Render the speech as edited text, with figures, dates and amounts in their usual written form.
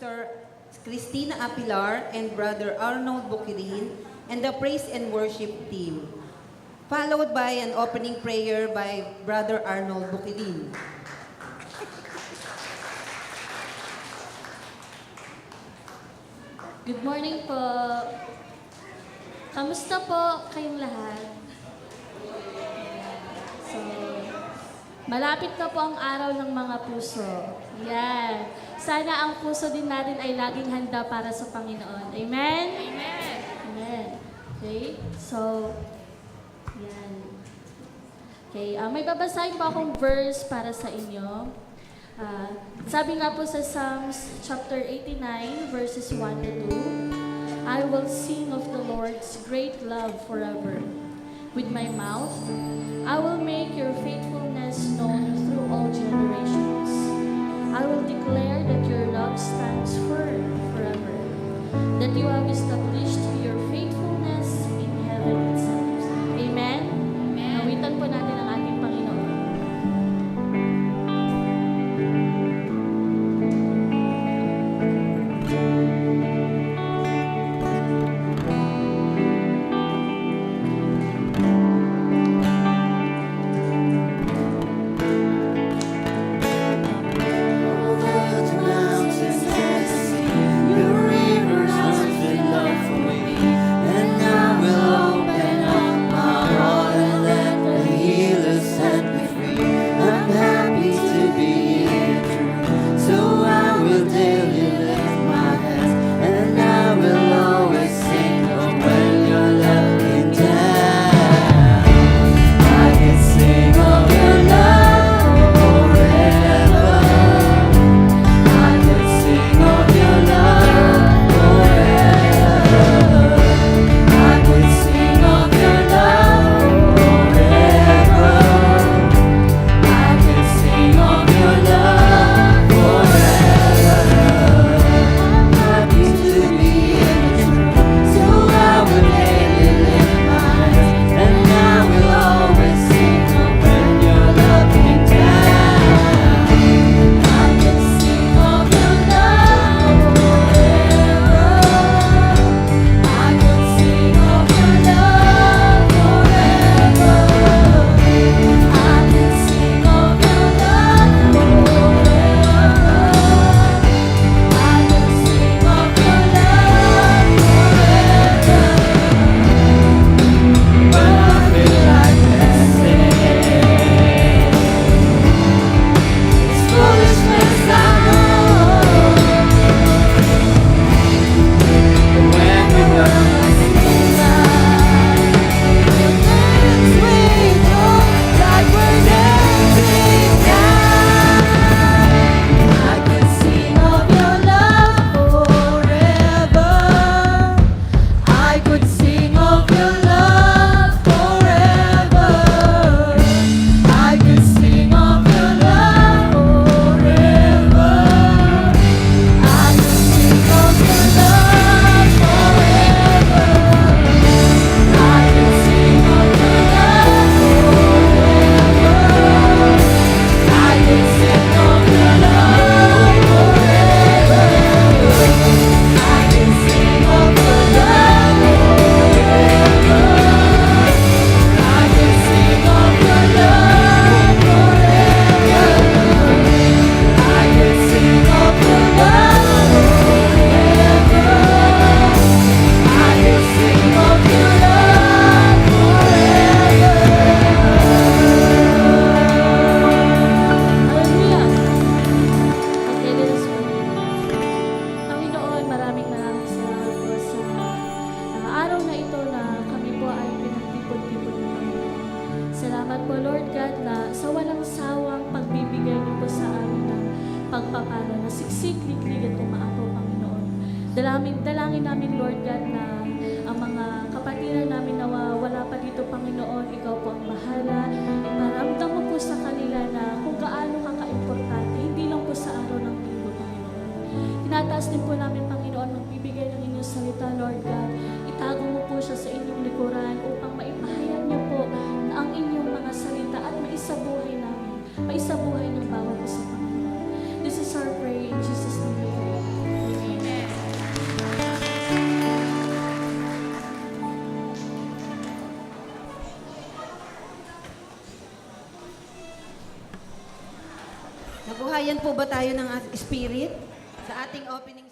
Sister Christina Apilar and Brother Arnold Bukirin and the praise and worship team, followed by an opening prayer by Brother Arnold Bukirin. Good morning po. Kamusta po kayong lahat? So, malapit na po ang araw ng mga puso. Yan. Sana ang puso din natin ay laging handa para sa Panginoon. Amen? Amen. Amen. Okay? So, yan. Okay, may babasahin po akong verse para sa inyo. Sabi nga po sa Psalms chapter 89, verses 1 to 2, I will sing of the Lord's great love forever. With my mouth, I will make your faithfulness known through all generations. I will declare that your love stands firm forever, that you have established your faithfulness in heaven itself. Amen? Awitan po natin ang ating Panginoon. Dalangin namin, Lord God, na ang mga kapatiran namin na wala pa dito, Panginoon, Ikaw po ang bahala. Iparamdam mo po sa kanila na kung gaano ka ka-importante, hindi lang po sa araw ng linggo, Panginoon. Tinataas din po namin, Panginoon, magbibigay ng inyong salita, Lord God. Itago mo po siya sa inyong likuran upang maipahayag niyo po na ang inyong mga salita at maisabuhay namin, maisabuhay ng bawat isa, Panginoon. This is our prayer in Jesus' name. Nabuhayan po ba tayo ng spirit sa ating opening